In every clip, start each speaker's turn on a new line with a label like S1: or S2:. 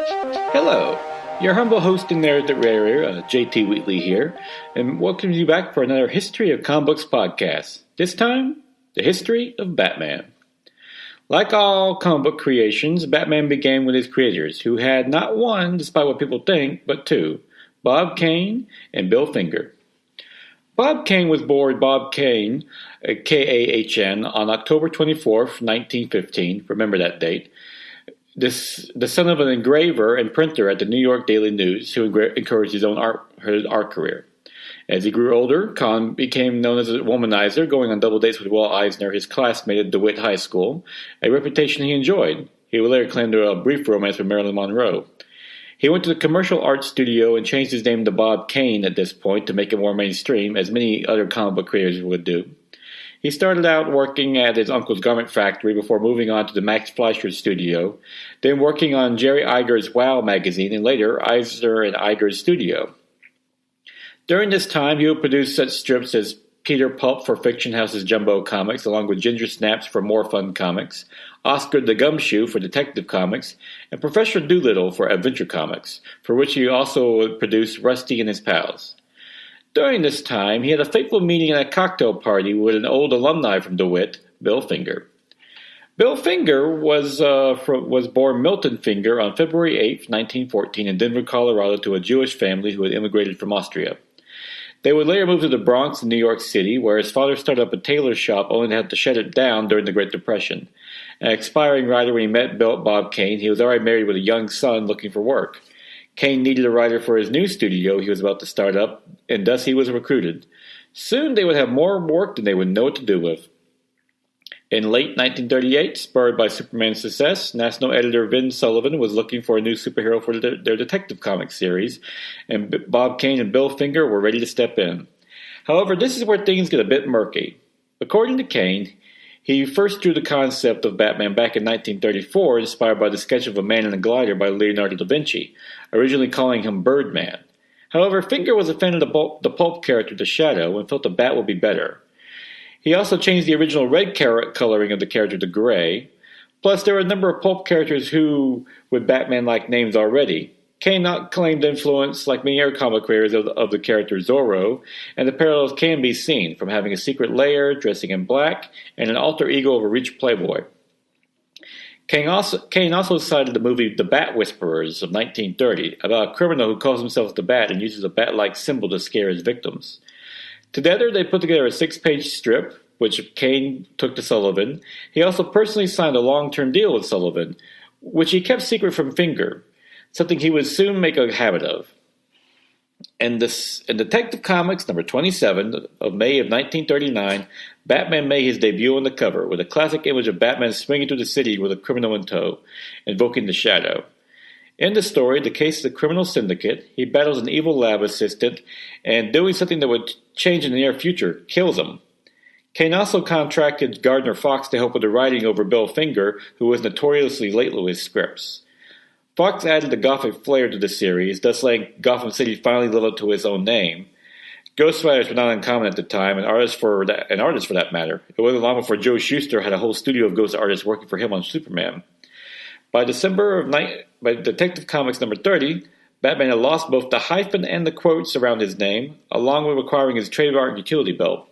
S1: Hello, your humble host and narrator, JT Wheatley here, and welcome you back for another History of Comic Books podcast. This time, the history of Batman. Like all comic book creations, Batman began with his creators, who had not one, despite what people think, but two, Bob Kane and Bill Finger. Bob Kane was born Bob Kane, K-A-H-N, on October 24th, 1915, remember that date, the son of an engraver and printer at the New York Daily News, who encouraged his own art career. As he grew older, Kahn became known as a womanizer, going on double dates with Walt Eisner, his classmate at DeWitt High School, a reputation he enjoyed. He would later claim to a brief romance with Marilyn Monroe. He went to the commercial art studio and changed his name to Bob Kane at this point to make it more mainstream, as many other comic book creators would do. He started out working at his uncle's garment factory before moving on to the Max Fleischer studio, then working on Jerry Iger's Wow magazine, and later Eisner and Iger's studio. During this time, he would produce such strips as Peter Pulp for Fiction House's Jumbo Comics, along with Ginger Snaps for More Fun Comics, Oscar the Gumshoe for Detective Comics, and Professor Doolittle for Adventure Comics, for which he also would produce Rusty and His Pals. During this time, he had a fateful meeting at a cocktail party with an old alumni from DeWitt, Bill Finger. Bill Finger was born Milton Finger on February 8, 1914, in Denver, Colorado, to a Jewish family who had immigrated from Austria. They would later move to the Bronx in New York City, where his father started up a tailor shop only to have to shut it down during the Great Depression. An aspiring writer, when he met Bob Kane, he was already married with a young son looking for work. Kane needed a writer for his new studio he was about to start up, and thus he was recruited. Soon they would have more work than they would know what to do with. In late 1938, spurred by Superman's success, national editor Vin Sullivan was looking for a new superhero for their Detective Comics series, and Bob Kane and Bill Finger were ready to step in. However, this is where things get a bit murky. According to Kane, he first drew the concept of Batman back in 1934, inspired by the sketch of a man in a glider by Leonardo da Vinci, originally calling him Birdman. However, Finger was a fan of the pulp character The Shadow and felt the bat would be better. He also changed the original red coloring of the character to gray. Plus, there were a number of pulp characters who with Batman-like names already. Kane claimed influence, like many other comic creators, of the character Zorro, and the parallels can be seen, from having a secret lair, dressing in black, and an alter ego of a rich playboy. Kane also cited the movie The Bat Whisperers of 1930, about a criminal who calls himself the Bat and uses a bat-like symbol to scare his victims. Together, they put together a 6-page strip, which Kane took to Sullivan. He also personally signed a long-term deal with Sullivan, which he kept secret from Finger, something he would soon make a habit of. In Detective Comics number 27 of May of 1939, Batman made his debut on the cover, with a classic image of Batman swinging through the city with a criminal in tow, invoking the Shadow. In the story, the case is a criminal syndicate. He battles an evil lab assistant, and doing something that would change in the near future, kills him. Kane also contracted Gardner Fox to help with the writing over Bill Finger, who was notoriously late with his scripts. Fox added the Gothic flair to the series, thus letting Gotham City finally live up to his own name. Ghostwriters were not uncommon at the time, and artists for that matter. It wasn't long before Joe Shuster had a whole studio of ghost artists working for him on Superman. By Detective Comics number 30, Batman had lost both the hyphen and the quotes around his name, along with acquiring his trademark utility belt.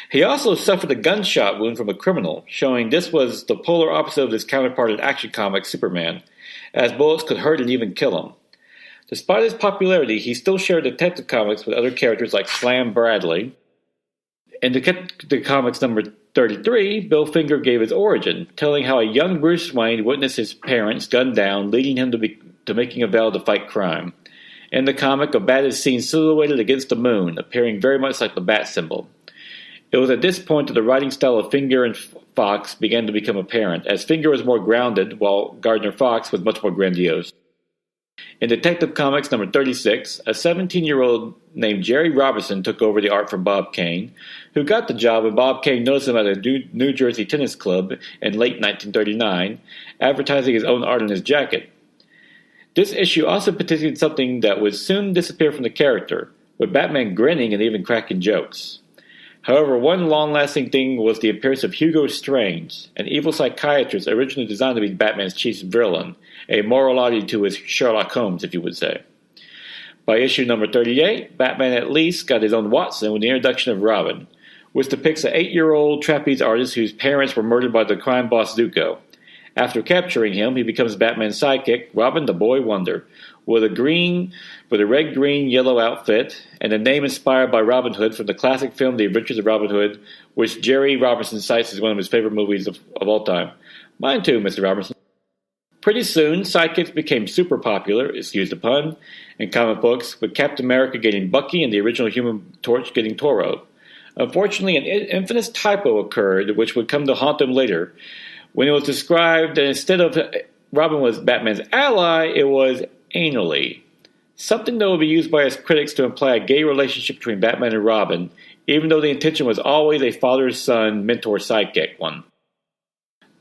S1: He also suffered a gunshot wound from a criminal, showing this was the polar opposite of his counterpart in Action Comics Superman, as bullets could hurt and even kill him. Despite his popularity, he still shared Detective Comics with other characters like Slam Bradley. In Detective Comics number 33, Bill Finger gave his origin, telling how a young Bruce Wayne witnessed his parents gunned down, leading him to making a vow to fight crime. In the comic, a bat is seen silhouetted against the moon, appearing very much like the bat symbol. It was at this point that the writing style of Finger and Fox began to become apparent, as Finger was more grounded, while Gardner Fox was much more grandiose. In Detective Comics number 36, a 17-year-old named Jerry Robinson took over the art from Bob Kane, who got the job when Bob Kane noticed him at a New Jersey tennis club in late 1939, advertising his own art on his jacket. This issue also petitioned something that would soon disappear from the character, with Batman grinning and even cracking jokes. However, one long-lasting thing was the appearance of Hugo Strange, an evil psychiatrist originally designed to be Batman's chief villain, a moral oddity to his Sherlock Holmes, if you would say. By issue number 38, Batman at least got his own Watson with the introduction of Robin, which depicts an 8-year-old trapeze artist whose parents were murdered by the crime boss Zuko. After capturing him, he becomes Batman's sidekick, Robin the Boy Wonder, with a red, green, yellow outfit, and a name inspired by Robin Hood from the classic film The Adventures of Robin Hood, which Jerry Robinson cites as one of his favorite movies of all time. Mine too, Mr. Robinson. Pretty soon, sidekicks became super popular, excuse the pun, in comic books, with Captain America getting Bucky and the original Human Torch getting Toro. Unfortunately, an infamous typo occurred, which would come to haunt him later, when it was described that instead of Robin was Batman's ally, it was anally. Something that would be used by his critics to imply a gay relationship between Batman and Robin, even though the intention was always a father-son, mentor-sidekick one.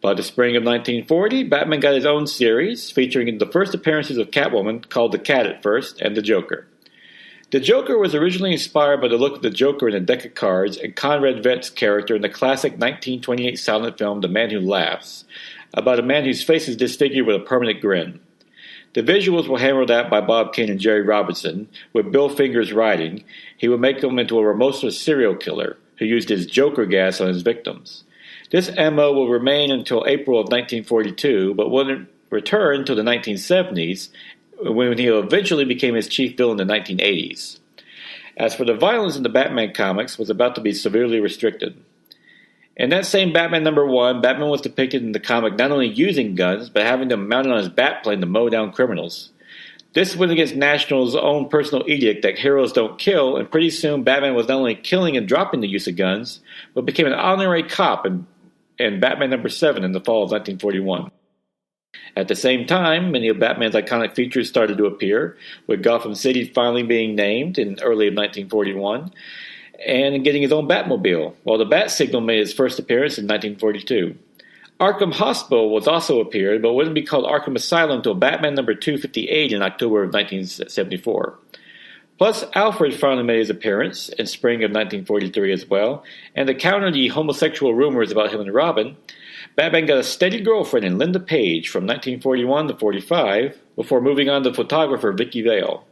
S1: By the spring of 1940, Batman got his own series, featuring the first appearances of Catwoman, called The Cat at first, and the Joker. The Joker was originally inspired by the look of the Joker in a deck of cards and Conrad Veicht's character in the classic 1928 silent film The Man Who Laughs, about a man whose face is disfigured with a permanent grin. The visuals were hammered out by Bob Kane and Jerry Robinson, with Bill Fingers writing. He would make them into a remorseless serial killer who used his Joker gas on his victims. This MO will remain until April of 1942, but wouldn't return until the 1970s, when he eventually became his chief villain in the 1980s. As for the violence in the Batman comics, was about to be severely restricted. In that same Batman #1, Batman was depicted in the comic not only using guns, but having them mounted on his Batplane to mow down criminals. This went against National's own personal edict that heroes don't kill, and pretty soon Batman was not only killing and dropping the use of guns, but became an honorary cop in Batman #7 in the fall of 1941. At the same time, many of Batman's iconic features started to appear, with Gotham City finally being named in early of 1941, and getting his own Batmobile, while the Bat Signal made its first appearance in 1942. Arkham Hospital was also appeared, but wouldn't be called Arkham Asylum until Batman #258 in October of 1974. Plus, Alfred finally made his appearance in spring of 1943 as well, and to counter the homosexual rumors about him and Robin, Batman got a steady girlfriend in Linda Page from 1941 to 45, before moving on to photographer Vicky Vale.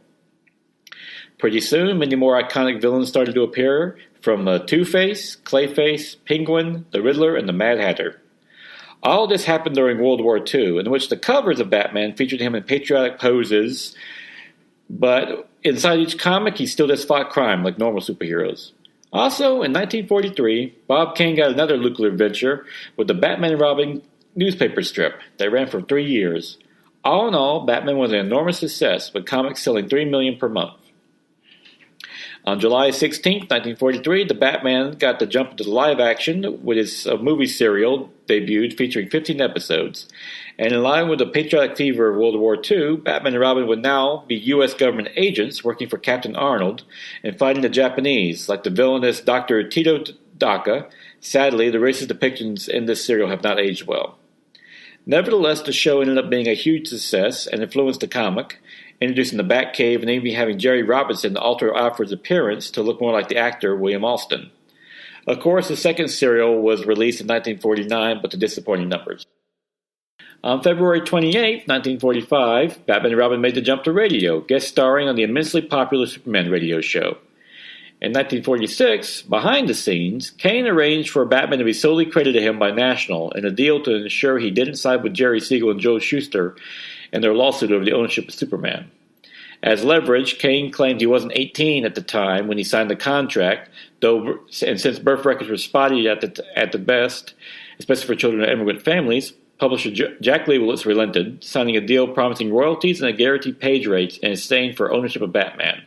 S1: Pretty soon, many more iconic villains started to appear, from Two-Face, Clayface, Penguin, the Riddler, and the Mad Hatter. All this happened during World War II, in which the covers of Batman featured him in patriotic poses, but inside each comic he still just fought crime like normal superheroes. Also, in 1943, Bob Kane got another lucrative venture with the Batman and Robin newspaper strip that ran for 3 years. All in all, Batman was an enormous success, with comics selling 3 million per month. On July 16, 1943, the Batman got to jump into live action with his movie serial debuted featuring 15 episodes. And in line with the patriotic fever of World War II, Batman and Robin would now be U.S. government agents working for Captain Arnold and fighting the Japanese, like the villainous Dr. Tito Daka. Sadly, the racist depictions in this serial have not aged well. Nevertheless, the show ended up being a huge success and influenced the comic, introducing the Batcave and even having Jerry Robinson alter Alfred's appearance to look more like the actor William Alston. Of course, the second serial was released in 1949, but to disappointing numbers. On February 28, 1945, Batman and Robin made the jump to radio, guest starring on the immensely popular Superman radio show. In 1946, behind the scenes, Kane arranged for Batman to be solely credited to him by National in a deal to ensure he didn't side with Jerry Siegel and Joe Shuster in their lawsuit over the ownership of Superman. As leverage, Kane claimed he wasn't 18 at the time when he signed the contract, and since birth records were spotty at the best, especially for children of immigrant families, publisher Jack Leibowitz relented, signing a deal promising royalties and a guaranteed page rates in exchange for ownership of Batman.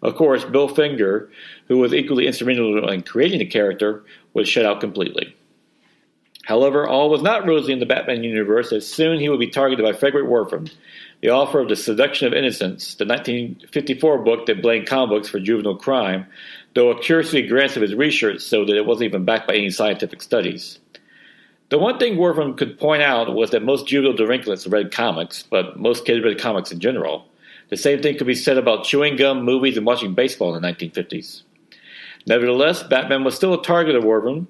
S1: Of course, Bill Finger, who was equally instrumental in creating the character, was shut out completely. However, all was not rosy in the Batman universe, as soon he would be targeted by Frederick Wertham, the author of The Seduction of Innocence, the 1954 book that blamed comic books for juvenile crime, though a cursory glance of his research showed that it wasn't even backed by any scientific studies. The one thing Wertham could point out was that most juvenile delinquents read comics, but most kids read comics in general. The same thing could be said about chewing gum, movies, and watching baseball in the 1950s. Nevertheless, Batman was still a target of Warren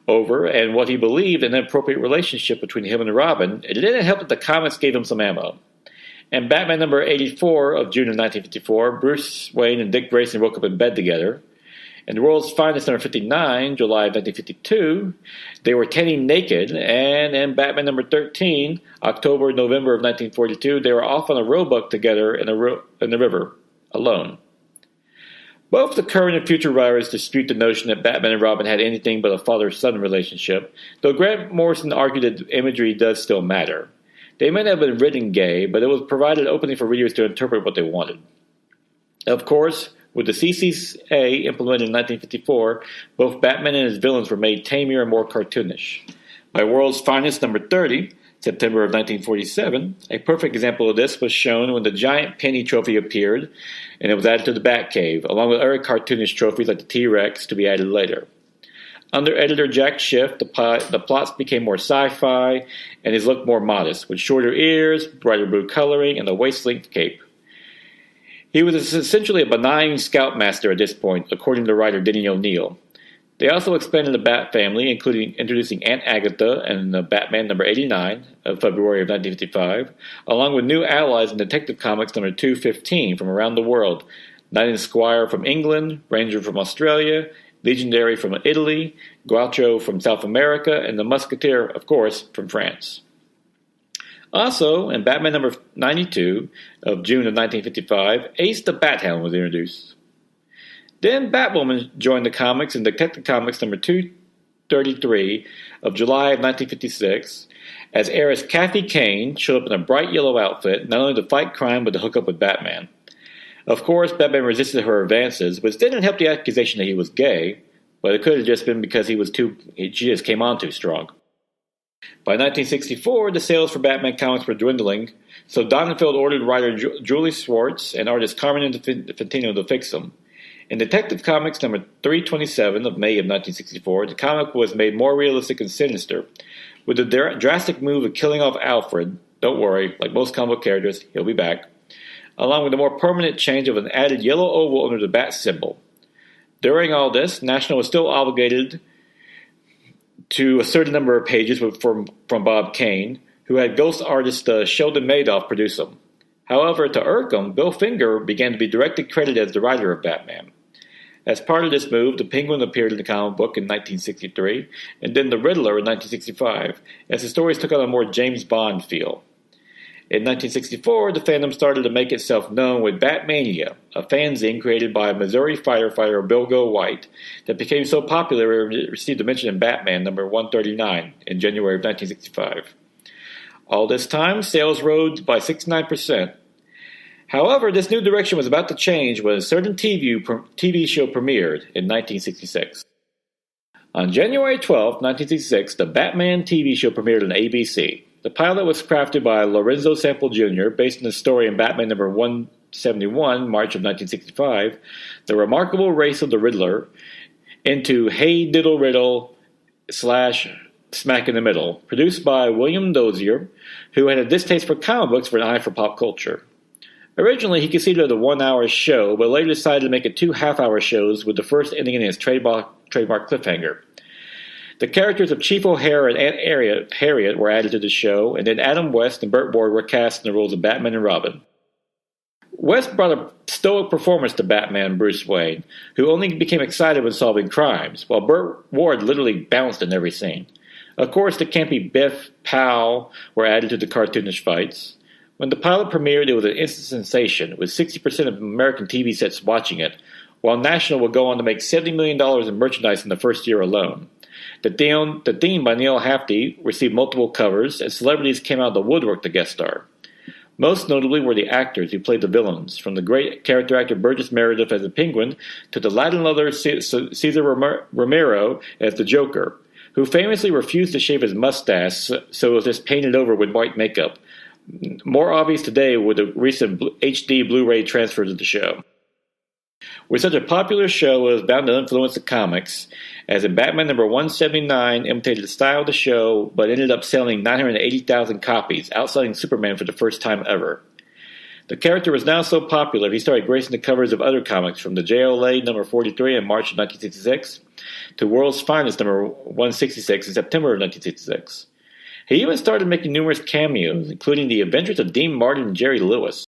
S1: over, and what he believed an inappropriate relationship between him and Robin. It didn't help that the comics gave him some ammo. In Batman number 84 of June of 1954, Bruce Wayne and Dick Grayson woke up in bed together. In The World's Finest number 59, July of 1952, they were tanning naked, and in Batman number 13, October-November of 1942, they were off on a rowboat together in the river, alone. Both the current and future writers dispute the notion that Batman and Robin had anything but a father-son relationship, though Grant Morrison argued that imagery does still matter. They may not have been written gay, but it was provided an opening for readers to interpret what they wanted. Of course, with the CCA implemented in 1954, both Batman and his villains were made tamier and more cartoonish. By World's Finest number 30, September of 1947, a perfect example of this was shown when the giant penny trophy appeared, and it was added to the Batcave, along with other cartoonish trophies like the T-Rex to be added later. Under editor Jack Schiff, the plots became more sci-fi, and his look more modest, with shorter ears, brighter blue coloring, and a waist-length cape. He was essentially a benign scoutmaster at this point, according to writer Denny O'Neil. They also expanded the Bat family, including introducing Aunt Agatha in Batman number 89 of February of 1955, along with new allies in Detective Comics number 215 from around the world, Knight and Squire from England, Ranger from Australia, Legendary from Italy, Groucho from South America, and the Musketeer, of course, from France. Also, in Batman number 92 of June of 1955, Ace the Bat-Hound was introduced. Then Batwoman joined the comics in Detective Comics number 233 of July of 1956, as heiress Kathy Kane showed up in a bright yellow outfit, not only to fight crime but to hook up with Batman. Of course, Batman resisted her advances, which didn't help the accusation that he was gay, but it could have just been because she just came on too strong. By 1964, the sales for Batman comics were dwindling, so Donenfeld ordered writer Julie Schwartz and artist Carmen Infantino to fix them. In Detective Comics number 327 of May of 1964, the comic was made more realistic and sinister, with the drastic move of killing off Alfred. Don't worry, like most comic book characters, he'll be back. Along with a more permanent change of an added yellow oval under the bat symbol. During all this, National was still obligated to a certain number of pages from Bob Kane, who had ghost artist Sheldon Madoff produce them. However, to irk him, Bill Finger began to be directly credited as the writer of Batman. As part of this move, the Penguin appeared in the comic book in 1963, and then the Riddler in 1965, as the stories took on a more James Bond feel. In 1964, the fandom started to make itself known with Batmania, a fanzine created by Missouri firefighter Bill Go White that became so popular it received a mention in Batman number 139 in January of 1965. All this time, sales rose by 69%. However, this new direction was about to change when a certain TV show premiered in 1966. On January 12, 1966, the Batman TV show premiered on ABC. The pilot was crafted by Lorenzo Sample Jr., based on the story in Batman number 171, March of 1965, The Remarkable Race of the Riddler, into Hey Diddle Riddle / Smack in the Middle, produced by William Dozier, who had a distaste for comic books for an eye for pop culture. Originally, he conceived it as a 1-hour show, but later decided to make it 2 half-hour shows, with the first ending in his trademark cliffhanger. The characters of Chief O'Hare and Aunt Harriet were added to the show, and then Adam West and Burt Ward were cast in the roles of Batman and Robin. West brought a stoic performance to Batman Bruce Wayne, who only became excited when solving crimes, while Burt Ward literally bounced in every scene. Of course, the campy Biff, Pow were added to the cartoonish fights. When the pilot premiered, it was an instant sensation, with 60% of American TV sets watching it, while National would go on to make $70 million in merchandise in the first year alone. The theme by Neil Hafty received multiple covers, and celebrities came out of the woodwork to guest star. Most notably were the actors who played the villains, from the great character actor Burgess Meredith as the Penguin to the Latin lover Cesar Romero as the Joker, who famously refused to shave his mustache so it was just painted over with white makeup. More obvious today with the recent HD Blu-ray transfers of the show. With such a popular show, it was bound to influence the comics, as in Batman number 179 imitated the style of the show, but ended up selling 980,000 copies, outselling Superman for the first time ever. The character was now so popular he started gracing the covers of other comics, from the JLA number 43 in March of 1966 to World's Finest number 166 in September of 1966. He even started making numerous cameos, including the adventures of Dean Martin and Jerry Lewis.